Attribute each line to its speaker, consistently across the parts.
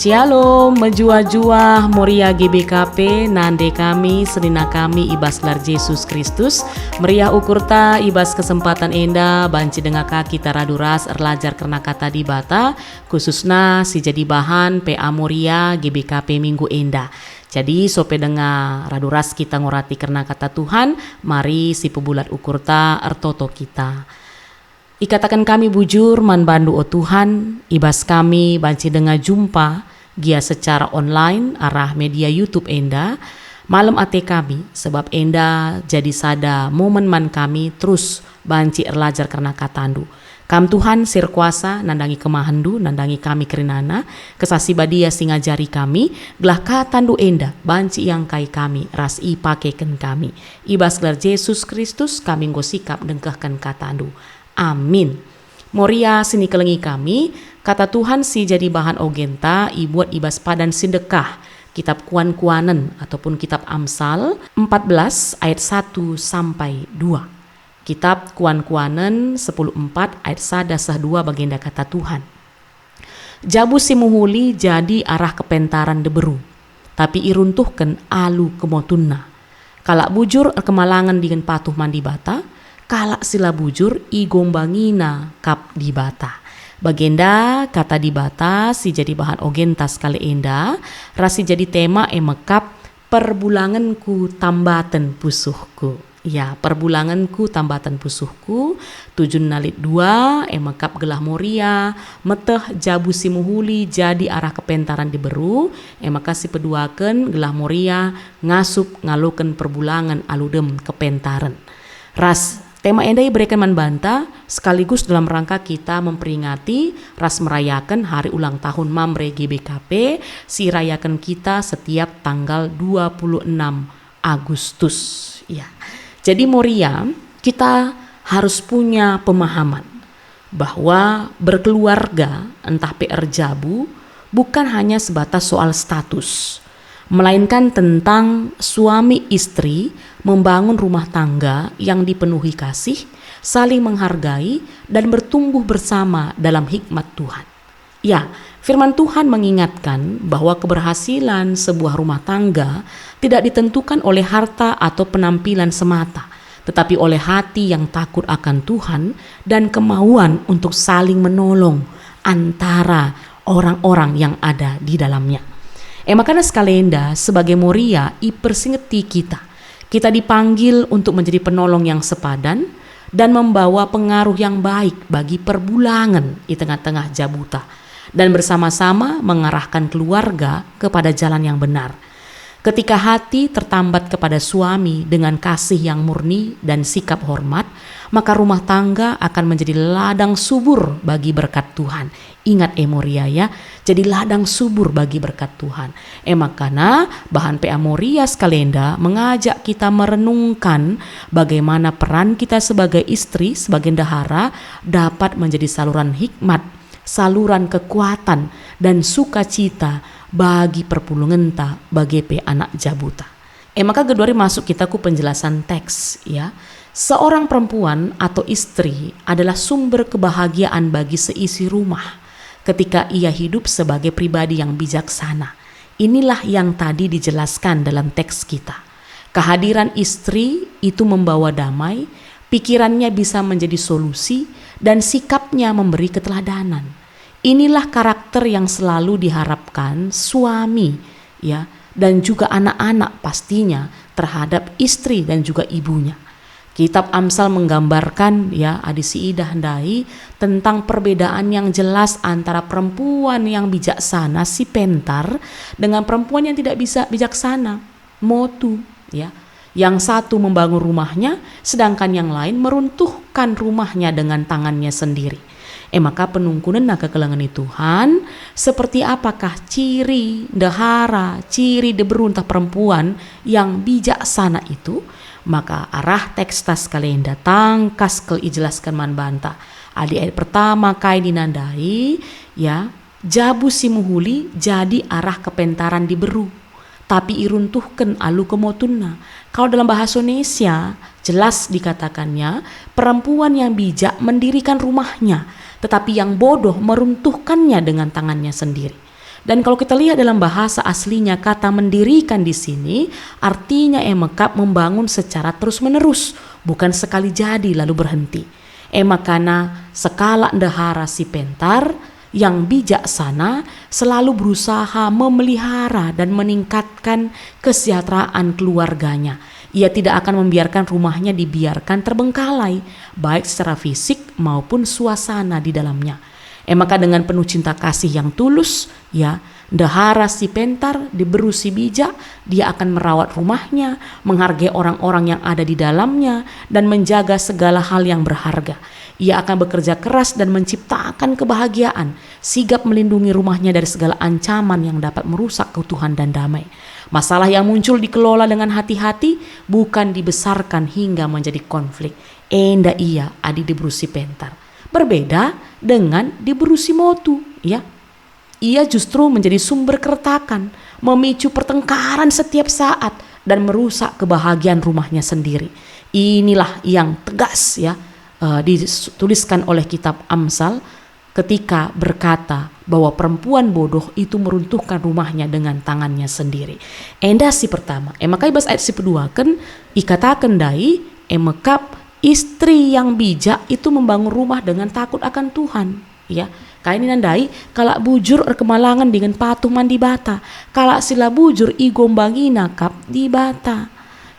Speaker 1: Shalom, menjua-jua Moria GBKP, nande kami, senina kami ibas lar Yesus Kristus, meriah ukurta ibas kesempatan enda, banci dengaka kita raduras erlajar karena kata di bata, khususna si jadi bahan PA Moria GBKP minggu enda. Jadi sope dengar raduras kita ngorati karena kata Tuhan, mari si pebulat ukurta ertoto kita. Ikatakan kami bujur man bandu o Tuhan, ibas kami banci dengar jumpa gia secara online arah media YouTube enda, malam ate kami sebab enda jadi sada momen man kami terus banci erlajar karena katandu. Kam Tuhan sir kuasa nandangi kemahandu, nandangi kami kerinana, kesasi badia singajari kami, gelah katandu enda banci yang kai kami, ras i pakeken kami. Ibas gelar Yesus Kristus kami ngosikap dengkahkan katandu. Amin. Moria sini kelengi kami, kata Tuhan si jadi bahan ogenta ibuat ibas padan sedekah. Kitab Kuan-Kuanen ataupun kitab Amsal 14 ayat 1 sampai 2. Kitab Kuan-Kuanen 10:4 ayat 1 sah 2 bagenda kata Tuhan. Jabu si muhuli jadi arah kepentaran deberu, tapi iruntuhkan alu kemotunna. Kalak bujur kemalangan dengan patuh mandi bata, kalak sila bujur i gombangina kap di bata. Bagenda kata di bata si jadi bahan ogentas kali enda, rasi jadi tema emekap perbulanganku tambatan pusuhku. Ya, perbulanganku tambatan pusuhku, 7:2 emekap gelah Moria, meteh jabu si muhuli jadi arah kepentaran diberu, emakasi peduaken gelah Moria ngasup ngaluken perbulangan aludem kepentaran. Ras tema enda berikan manbanta sekaligus dalam rangka kita memperingati ras merayakan hari ulang tahun Mamre GBKP, si rayakan kita setiap tanggal 26 Agustus. Ya. Jadi Moria, kita harus punya pemahaman bahwa berkeluarga entah PR Jabu bukan hanya sebatas soal status, melainkan tentang suami istri membangun rumah tangga yang dipenuhi kasih, saling menghargai, dan bertumbuh bersama dalam hikmat Tuhan. Ya, firman Tuhan mengingatkan bahwa keberhasilan sebuah rumah tangga tidak ditentukan oleh harta atau penampilan semata, tetapi oleh hati yang takut akan Tuhan dan kemauan untuk saling menolong antara orang-orang yang ada di dalamnya. Makanya sekalianda sebagai Moria ipersingeti kita dipanggil untuk menjadi penolong yang sepadan dan membawa pengaruh yang baik bagi perbulangan di tengah-tengah jabuta dan bersama-sama mengarahkan keluarga kepada jalan yang benar. Ketika hati tertambat kepada suami dengan kasih yang murni dan sikap hormat, maka rumah tangga akan menjadi ladang subur bagi berkat Tuhan. Ingat Moria ya, jadi ladang subur bagi berkat Tuhan. Makanya bahan PA Moria sekalianda mengajak kita merenungkan bagaimana peran kita sebagai istri, sebagai dahara dapat menjadi saluran hikmat, saluran kekuatan dan sukacita bagi perpulungan ta bagi anak jabuta. Maka kedua masuk kita ku penjelasan teks ya. Seorang perempuan atau istri adalah sumber kebahagiaan bagi seisi rumah ketika ia hidup sebagai pribadi yang bijaksana. Inilah yang tadi dijelaskan dalam teks kita. Kehadiran istri itu membawa damai, pikirannya bisa menjadi solusi, dan sikapnya memberi keteladanan. Inilah karakter yang selalu diharapkan suami ya, dan juga anak-anak pastinya terhadap istri dan juga ibunya. Kitab Amsal menggambarkan ya Adisi Ida Handai tentang perbedaan yang jelas antara perempuan yang bijaksana si pentar dengan perempuan yang tidak bisa bijaksana motu ya. Yang satu membangun rumahnya sedangkan yang lain meruntuhkan rumahnya dengan tangannya sendiri. Maka penungkunan naga kelangan Tuhan, seperti apakah ciri dahara, ciri deberuntah perempuan yang bijaksana itu? Maka arah teks tas kalian datang kaskel ijelaskan manbanta. Adi ayat pertama kai dinandai ya, jabu si muhuli jadi arah kepentaran diberu, tapi iruntuhkan alu kemotunna. Kalau dalam bahasa Indonesia jelas dikatakannya perempuan yang bijak mendirikan rumahnya, tetapi yang bodoh meruntuhkannya dengan tangannya sendiri. Dan kalau kita lihat dalam bahasa aslinya, kata mendirikan di sini artinya emekap membangun secara terus-menerus, bukan sekali jadi lalu berhenti. Emakana sekala ndahara si pentar yang bijaksana selalu berusaha memelihara dan meningkatkan kesejahteraan keluarganya. Ia tidak akan membiarkan rumahnya dibiarkan terbengkalai, baik secara fisik maupun suasana di dalamnya. Maka dengan penuh cinta kasih yang tulus, ya, ndahara si pentar diberi si bijak, dia akan merawat rumahnya, menghargai orang-orang yang ada di dalamnya, dan menjaga segala hal yang berharga. Ia akan bekerja keras dan menciptakan kebahagiaan, sigap melindungi rumahnya dari segala ancaman yang dapat merusak keutuhan dan damai. Masalah yang muncul dikelola dengan hati-hati, bukan dibesarkan hingga menjadi konflik. Enda ia adi dibrusi pentar. Berbeda dengan dibrusi motu, ya. Ia justru menjadi sumber keretakan, memicu pertengkaran setiap saat dan merusak kebahagiaan rumahnya sendiri. Inilah yang tegas, ya, dituliskan oleh kitab Amsal ketika berkata bahwa perempuan bodoh itu meruntuhkan rumahnya dengan tangannya sendiri. Enda si pertama, maka ibas ayat si kedua kan ikatakan dai emekap istri yang bijak itu membangun rumah dengan takut akan Tuhan, ya. Kaini nandai kalak bujur kemalangan dengan patuh mandi bata, kalak sila bujur igombangi nakap di bata.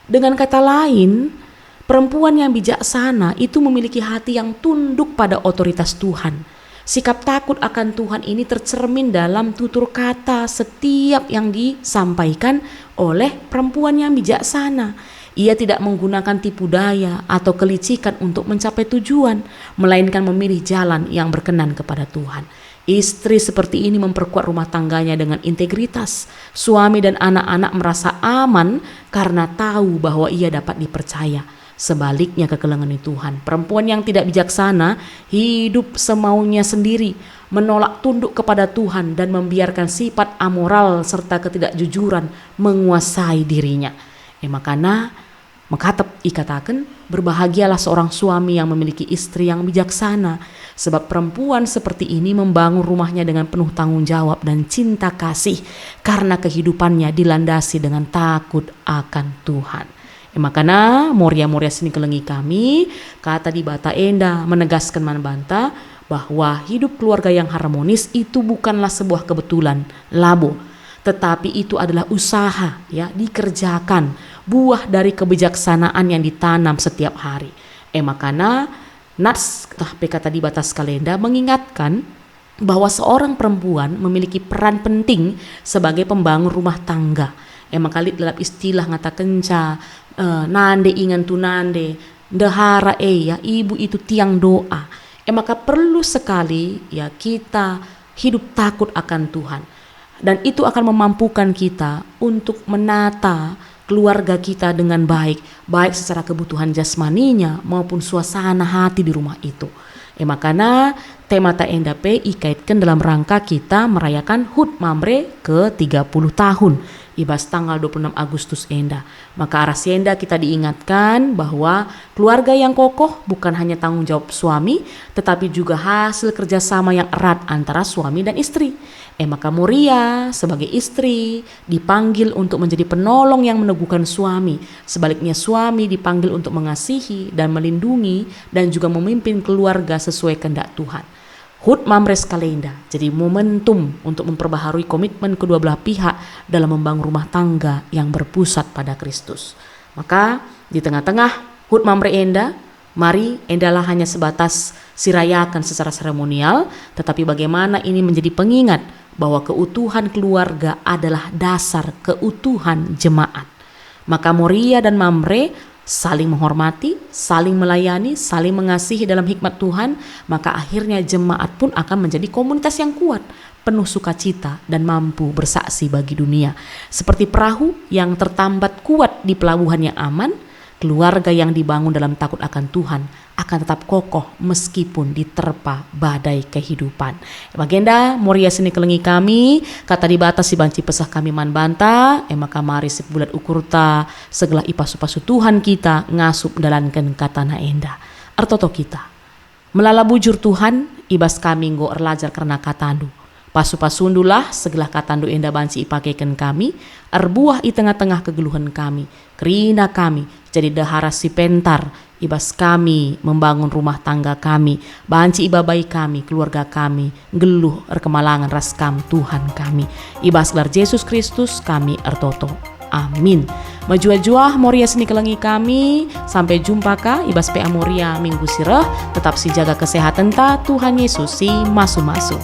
Speaker 1: Dengan kata lain, perempuan yang bijaksana itu memiliki hati yang tunduk pada otoritas Tuhan. Sikap takut akan Tuhan ini tercermin dalam tutur kata setiap yang disampaikan oleh perempuan yang bijaksana. Ia tidak menggunakan tipu daya atau kelicikan untuk mencapai tujuan, melainkan memilih jalan yang berkenan kepada Tuhan. Istri seperti ini memperkuat rumah tangganya dengan integritas. Suami dan anak-anak merasa aman karena tahu bahwa ia dapat dipercaya. Sebaliknya kekelengan Tuhan, perempuan yang tidak bijaksana hidup semaunya sendiri, menolak tunduk kepada Tuhan dan membiarkan sifat amoral serta ketidakjujuran menguasai dirinya. Makanya Makatep ikatakan, berbahagialah seorang suami yang memiliki istri yang bijaksana, sebab perempuan seperti ini membangun rumahnya dengan penuh tanggung jawab dan cinta kasih, karena kehidupannya dilandasi dengan takut akan Tuhan. Makanya moria-moria sini kelengi kami, kata di bata enda menegaskan manbanta bahwa hidup keluarga yang harmonis itu bukanlah sebuah kebetulan, labo, tetapi itu adalah usaha, ya, dikerjakan, buah dari kebijaksanaan yang ditanam setiap hari. Makanya Nats kata di batas kalenda mengingatkan bahwa seorang perempuan memiliki peran penting sebagai pembangun rumah tangga. Makanya dalam istilah ngata kenca, nande ingan tu nande, dahara ya, ibu itu tiang doa. Maka perlu sekali, ya, kita hidup takut akan Tuhan. Dan itu akan memampukan kita untuk menata keluarga kita dengan baik secara kebutuhan jasmaninya maupun suasana hati di rumah itu. Makanya tema TNDP ikaitkan dalam rangka kita merayakan HUT Mamre ke 30 tahun. Ibas tanggal 26 Agustus enda. Maka arah sienda kita diingatkan bahwa keluarga yang kokoh bukan hanya tanggung jawab suami, tetapi juga hasil kerjasama yang erat antara suami dan istri. Maka Moria sebagai istri dipanggil untuk menjadi penolong yang meneguhkan suami. Sebaliknya suami dipanggil untuk mengasihi dan melindungi dan juga memimpin keluarga sesuai kehendak Tuhan. HUT Mamres Kalenda jadi momentum untuk memperbaharui komitmen kedua belah pihak dalam membangun rumah tangga yang berpusat pada Kristus. Maka di tengah-tengah HUT Mamre Enda, mari endalah hanya sebatas sirayakan secara seremonial, tetapi bagaimana ini menjadi pengingat bahwa keutuhan keluarga adalah dasar keutuhan jemaat. Maka Moria dan Mamre saling menghormati, saling melayani, saling mengasihi dalam hikmat Tuhan, maka akhirnya jemaat pun akan menjadi komunitas yang kuat, penuh sukacita dan mampu bersaksi bagi dunia. Seperti perahu yang tertambat kuat di pelabuhan yang aman, keluarga yang dibangun dalam takut akan Tuhan akan tetap kokoh meskipun diterpa badai kehidupan. Bagenda Moria sini kelengi kami, kata di batas si banci pesah kami man banta, maka mari sebulat ukurta segala ipasu-pasu Tuhan kita ngasup dalankan kata na enda. Artoto kita melala bujur Tuhan ibas kami nggo erlajar karena katandu. Pasu-pasundulah segala katandu enda banci ipakekan kami, arbuah i tengah-tengah kegeluhan kami, kerina kami jadi dahara si pentar, ibas kami membangun rumah tangga kami, banci ibabai kami, keluarga kami, geluh erkemalangan ras kam Tuhan kami, ibas lar Yesus Kristus kami ertoto. Amin. Majua-jua Moria seni kelengi kami. Sampai jumpa ka ibas PA Moria minggu sirah. Tetap si jaga kesehatan ta, Tuhan Yesus si masu-masu.